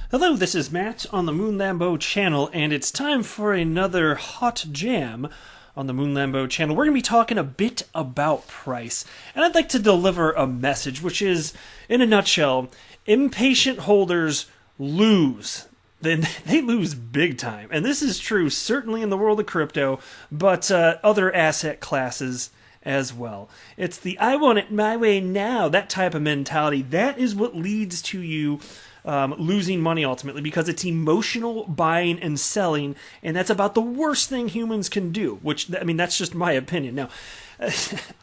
Hello, this is Matt on the Moon Lambo channel, and it's time for another hot jam on the Moon Lambo channel. We're going to be talking a bit about price, and I'd like to deliver a message, which is, in a nutshell, impatient holders lose. They lose big time, and this is true certainly in the world of crypto, but other asset classes as well. It's the I want it my way now, that type of mentality. That is what leads to you losing money ultimately, because it's emotional buying and selling, and that's about the worst thing humans can do, which, I mean, that's just my opinion. Now,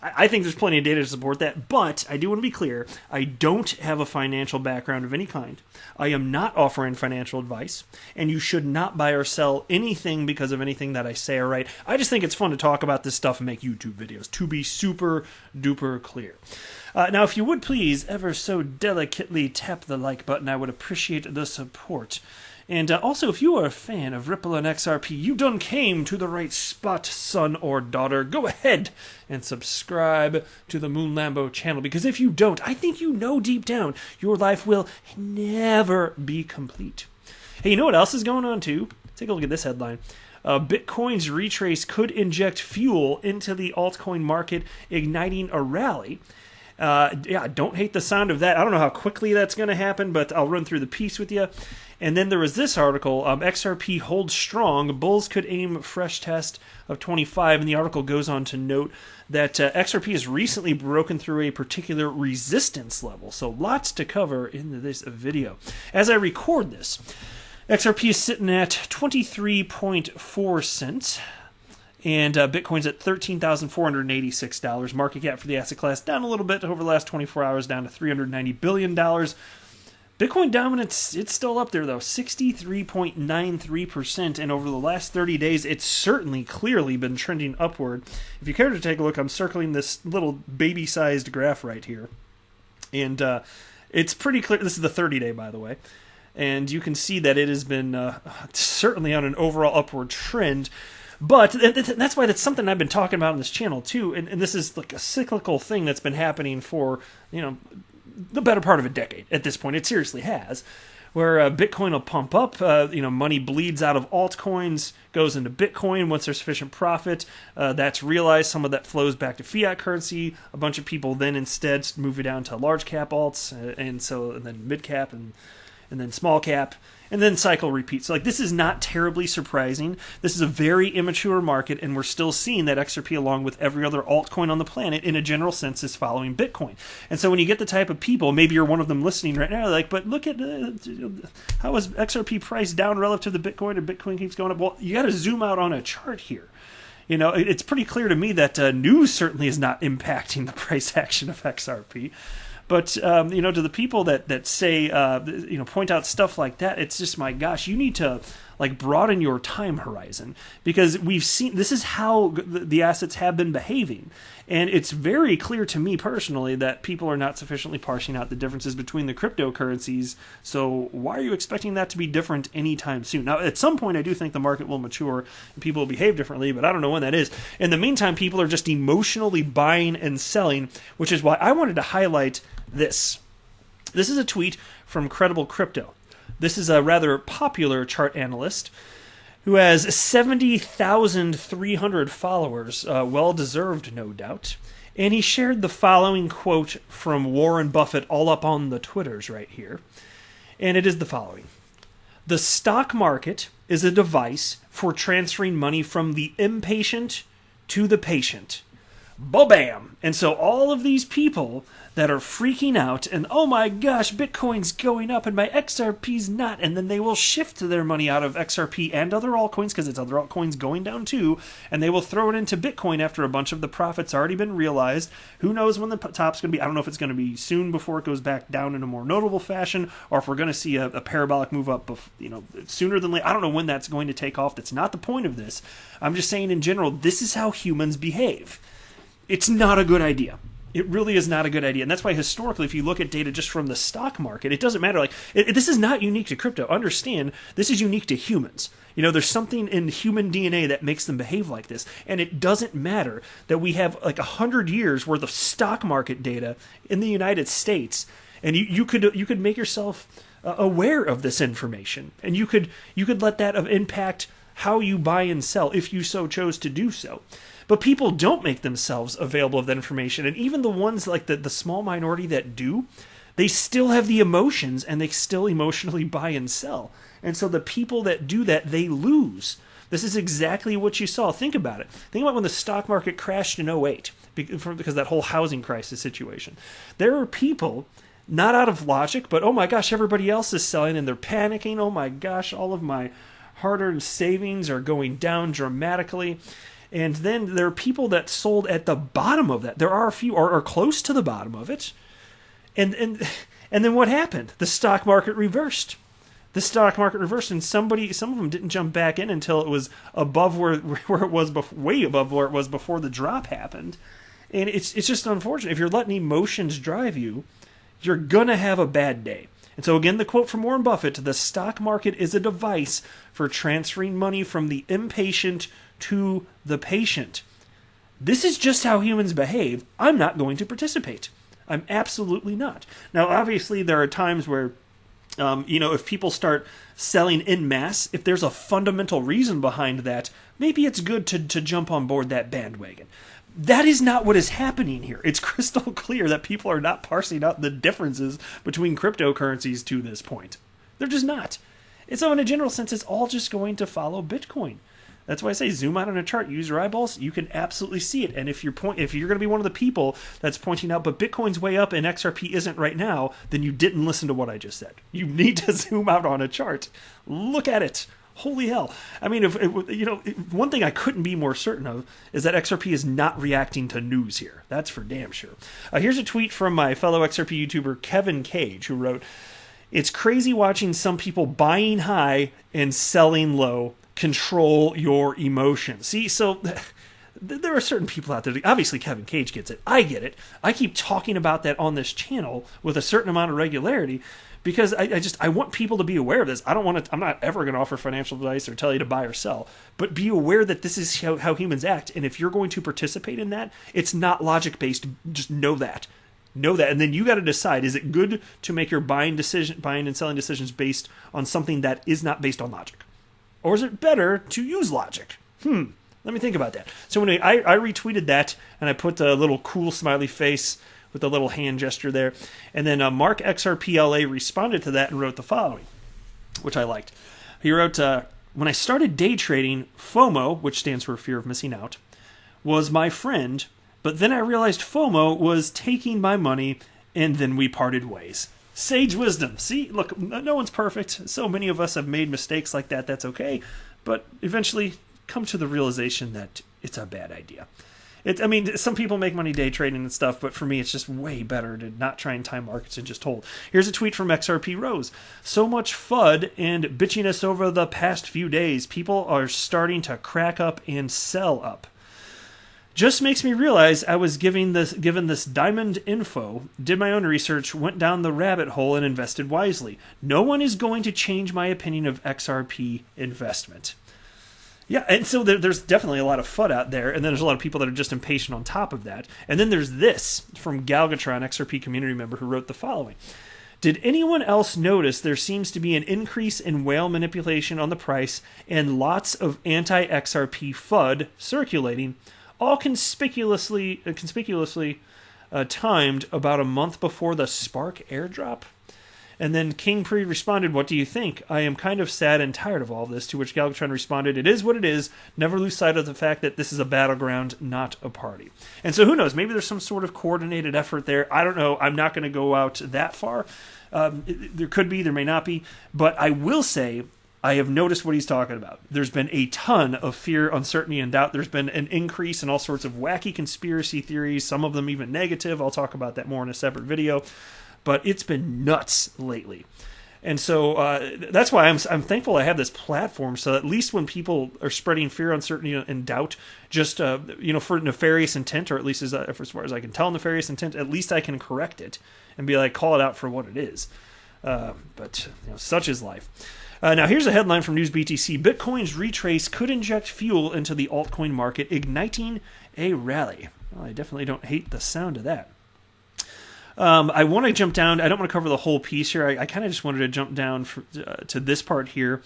I think there's plenty of data to support that, but I do want to be clear, I don't have a financial background of any kind. I am not offering financial advice, and you should not buy or sell anything because of anything that I say or write. I just think it's fun to talk about this stuff and make YouTube videos, to be super duper clear. Now, if you would please ever so delicately tap the like button, I would appreciate the support. And also, if you are a fan of Ripple and XRP, you done came to the right spot, son or daughter. Go ahead and subscribe to the Moon Lambo channel, because if you don't, I think you know deep down your life will never be complete. Hey, you know what else is going on too? Take a look at this headline. Bitcoin's retrace could inject fuel into the altcoin market, igniting a rally. Yeah, don't hate the sound of that. I don't know how quickly that's going to happen, but I'll run through the piece with you. And then there was this article, XRP holds strong, bulls could aim fresh test of 25, and the article goes on to note that XRP has recently broken through a particular resistance level, so lots to cover in this video. As I record this, XRP is sitting at 23.4 cents. And Bitcoin's at $13,486. Market cap for the asset class down a little bit over the last 24 hours, down to $390 billion. Bitcoin dominance, it's still up there, though, 63.93%. And over the last 30 days, it's certainly clearly been trending upward. If you care to take a look, I'm circling this little baby-sized graph right here. And it's pretty clear. This is the 30-day, by the way. And you can see that it has been certainly on an overall upward trend. But that's why that's something I've been talking about on this channel too, and this is like a cyclical thing that's been happening for, the better part of a decade at this point. It seriously has, where Bitcoin will pump up, money bleeds out of altcoins, goes into Bitcoin once there's sufficient profit. That's realized. Some of that flows back to fiat currency. A bunch of people then instead move it down to large cap alts, and then mid cap and then small cap. And then cycle repeats. So, this is not terribly surprising. This is a very immature market, and we're still seeing that XRP, along with every other altcoin on the planet, in a general sense, is following Bitcoin. And so when you get the type of people, maybe you're one of them listening right now, like, but look at how is XRP price down relative to the Bitcoin, and Bitcoin keeps going up? Well, you got to zoom out on a chart here. It's pretty clear to me that news certainly is not impacting the price action of XRP. But, to the people that say, point out stuff like that, it's just, my gosh, you need to, broaden your time horizon. Because we've seen, this is how the assets have been behaving. And it's very clear to me personally that people are not sufficiently parsing out the differences between the cryptocurrencies. So why are you expecting that to be different anytime soon? Now, at some point, I do think the market will mature and people will behave differently, but I don't know when that is. In the meantime, people are just emotionally buying and selling, which is why I wanted to highlight this. This is a tweet from Credible Crypto. This is a rather popular chart analyst who has 70,300 followers, well-deserved, no doubt. And he shared the following quote from Warren Buffett all up on the Twitters right here. And it is the following. "The stock market is a device for transferring money from the impatient to the patient." Bo-bam! And so all of these people that are freaking out and, oh my gosh, Bitcoin's going up and my XRP's not, and then they will shift their money out of XRP and other altcoins, because it's other altcoins going down too, and they will throw it into Bitcoin after a bunch of the profits already been realized. Who knows when the top's going to be? I don't know if it's going to be soon before it goes back down in a more notable fashion, or if we're going to see a parabolic move up, sooner than later. I don't know when that's going to take off. That's not the point of this. I'm just saying in general, this is how humans behave. It's not a good idea. It really is not a good idea. And that's why historically, if you look at data just from the stock market, it doesn't matter. This is not unique to crypto. Understand, this is unique to humans. There's something in human DNA that makes them behave like this. And it doesn't matter that we have 100 years worth of stock market data in the United States. And you could make yourself aware of this information, and you could let that impact how you buy and sell if you so chose to do so. But people don't make themselves available of that information, and even the ones like the small minority that do, they still have the emotions and they still emotionally buy and sell. And so the people that do that, they lose. This is exactly what you saw. Think about it. Think about when the stock market crashed in '08 because of that whole housing crisis situation. There are people, not out of logic, but oh my gosh, everybody else is selling and they're panicking. Oh my gosh, all of my hard-earned savings are going down dramatically. And then there are people that sold at the bottom of that. There are a few, or close to the bottom of it. And then what happened? The stock market reversed. The stock market reversed, and some of them didn't jump back in until it was above where it was, way above where it was before the drop happened. And it's just unfortunate. If you're letting emotions drive you, you're gonna have a bad day. And so again, the quote from Warren Buffett: "The stock market is a device for transferring money from the impatient to the patient." This is just how humans behave. I'm not going to participate. I'm absolutely not. Now, obviously, there are times where, if people start selling en masse, if there's a fundamental reason behind that, maybe it's good to jump on board that bandwagon. That is not what is happening here. It's crystal clear that people are not parsing out the differences between cryptocurrencies to this point. They're just not. And so in a general sense, it's all just going to follow Bitcoin. That's why I say zoom out on a chart, use your eyeballs, you can absolutely see it. And if you're going to be one of the people that's pointing out, but Bitcoin's way up and XRP isn't right now, then you didn't listen to what I just said. You need to zoom out on a chart. Look at it. Holy hell. I mean, one thing I couldn't be more certain of is that XRP is not reacting to news here. That's for damn sure. Here's a tweet from my fellow XRP YouTuber Kevin Cage, who wrote, "It's crazy watching some people buying high and selling low. Control your emotions." See, so there are certain people out there. Obviously, Kevin Cage gets it. I get it. I keep talking about that on this channel with a certain amount of regularity because I want people to be aware of this. I'm not ever going to offer financial advice or tell you to buy or sell, but be aware that this is how humans act. And if you're going to participate in that, it's not logic based. Just know that. And then you got to decide: is it good to make your buying and selling decisions based on something that is not based on logic? Or is it better to use logic? Let me think about that. So when I retweeted that, and I put a little cool smiley face with a little hand gesture there. And then Mark XRPLA responded to that and wrote the following, which I liked. He wrote, "When I started day trading, FOMO, which stands for fear of missing out, was my friend, but then I realized FOMO was taking my money, and then we parted ways." Sage wisdom. See, look, no one's perfect. So many of us have made mistakes like that. That's okay. But eventually come to the realization that it's a bad idea. Some people make money day trading and stuff, but for me, it's just way better to not try and time markets and just hold. Here's a tweet from XRP Rose. "So much FUD and bitchiness over the past few days. People are starting to crack up and sell up. Just makes me realize I was given this diamond info, did my own research, went down the rabbit hole and invested wisely. No one is going to change my opinion of XRP investment." Yeah, and so there's definitely a lot of FUD out there, and then there's a lot of people that are just impatient on top of that. And then there's this from Galgatron, XRP community member, who wrote the following. "Did anyone else notice there seems to be an increase in whale manipulation on the price and lots of anti-XRP FUD circulating, all conspicuously timed about a month before the Spark airdrop?" And then King Pre responded, "What do you think? I am kind of sad and tired of all this," to which Galvatron responded, "It is what it is. Never lose sight of the fact that this is a battleground, not a party." And so who knows? Maybe there's some sort of coordinated effort there. I don't know. I'm not going to go out that far. There could be, there may not be. But I will say, I have noticed what he's talking about. There's been a ton of fear, uncertainty, and doubt. There's been an increase in all sorts of wacky conspiracy theories, some of them even negative. I'll talk about that more in a separate video. But it's been nuts lately. And so that's why I'm thankful I have this platform, so at least when people are spreading fear, uncertainty, and doubt, just for nefarious intent, or at least as far as I can tell nefarious intent, at least I can correct it and be like, call it out for what it is. But such is life. Now here's a headline from News BTC. Bitcoin's retrace could inject fuel into the altcoin market, igniting a rally. Well, I definitely don't hate the sound of that. I want to jump down. I don't want to cover the whole piece here. I kind of just wanted to jump down to this part here.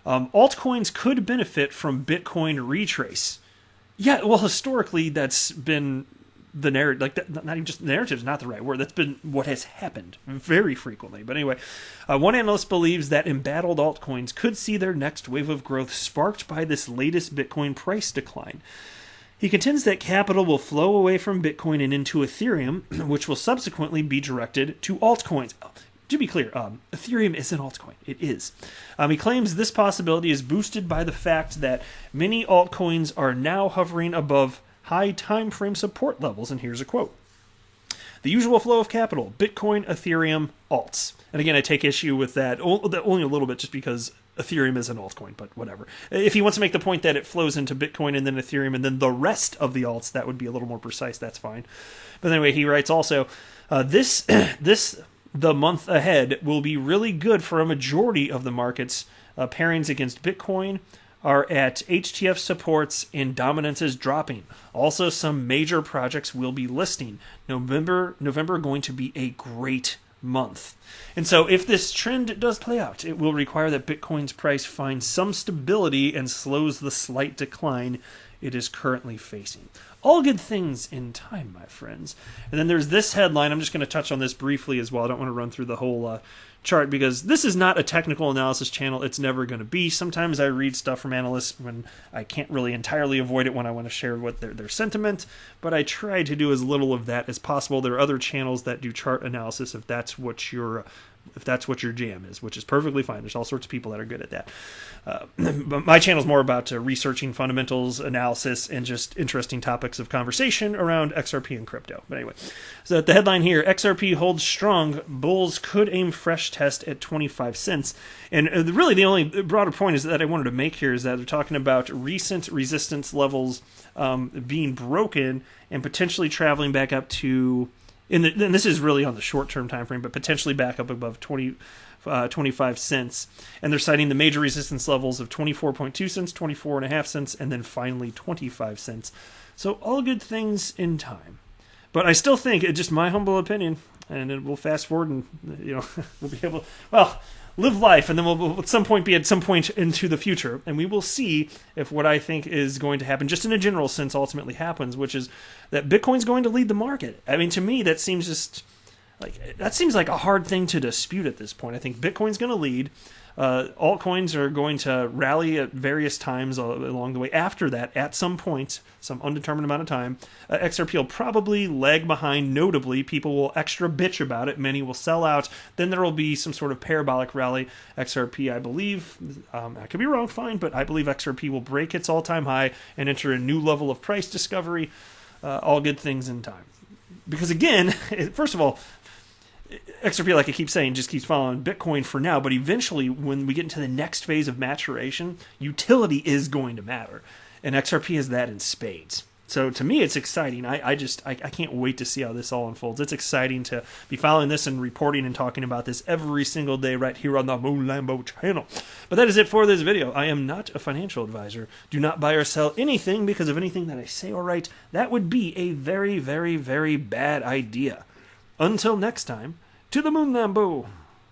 Altcoins could benefit from Bitcoin retrace. Yeah, well, historically, that's been the narrative. Like, that, not even just narrative is not the right word. That's been what has happened very frequently. But anyway, one analyst believes that embattled altcoins could see their next wave of growth sparked by this latest Bitcoin price decline. He contends that capital will flow away from Bitcoin and into Ethereum, which will subsequently be directed to altcoins. To be clear, Ethereum is an altcoin. It is. He claims this possibility is boosted by the fact that many altcoins are now hovering above high time frame support levels. And here's a quote. The usual flow of capital, Bitcoin, Ethereum, alts. And again, I take issue with that only a little bit just because Ethereum is an altcoin, but whatever. If he wants to make the point that it flows into Bitcoin and then Ethereum and then the rest of the alts, that would be a little more precise. That's fine. But anyway, he writes also, the month ahead will be really good for a majority of the markets. Pairings against Bitcoin are at HTF supports and dominance is dropping. Also, some major projects will be listing. November going to be a great month. And so if this trend does play out, it will require that Bitcoin's price finds some stability and slows the slight decline it is currently facing. All good things in time, my friends. And then there's this headline. I'm just going to touch on this briefly as well. I don't want to run through the whole chart because this is not a technical analysis channel. It's never going to be. Sometimes I read stuff from analysts when I can't really entirely avoid it when I want to share what their sentiment, but I try to do as little of that as possible. There are other channels that do chart analysis if that's what your jam is, which is perfectly fine. There's all sorts of people that are good at that. But my channel is more about researching fundamentals, analysis, and just interesting topics of conversation around XRP and crypto. But anyway, so the headline here, XRP holds strong. Bulls could aim fresh test at 25 cents. And really the only broader point is that I wanted to make here is that they're talking about recent resistance levels being broken and potentially traveling back up to... and this is really on the short-term time frame, but potentially back up above 25 cents. And they're citing the major resistance levels of 24.2 cents, 24.5 cents, and then finally 25 cents. So all good things in time. But I still think, it's just my humble opinion, and we'll fast forward and, we'll be able, live life, and then we'll at some point into the future, and we will see if what I think is going to happen, just in a general sense, ultimately happens, which is that Bitcoin's going to lead the market. I mean, to me, that seems like a hard thing to dispute at this point. I think Bitcoin's going to lead. Altcoins are going to rally at various times along the way. After that, at some point, some undetermined amount of time, XRP will probably lag behind notably. People will extra bitch about it. Many will sell out. Then there will be some sort of parabolic rally. XRP, I believe, I could be wrong, fine, but I believe XRP will break its all-time high and enter a new level of price discovery. All good things in time. Because again, first of all, XRP, like I keep saying, just keeps following Bitcoin for now, but eventually when we get into the next phase of maturation, utility is going to matter. And XRP is that in spades. So to me, it's exciting. I can't wait to see how this all unfolds. It's exciting to be following this and reporting and talking about this every single day right here on the Moon Lambo channel. But that is it for this video. I am not a financial advisor. Do not buy or sell anything because of anything that I say or write. That would be a very, very, very bad idea. Until next time, to the Moon Lambo.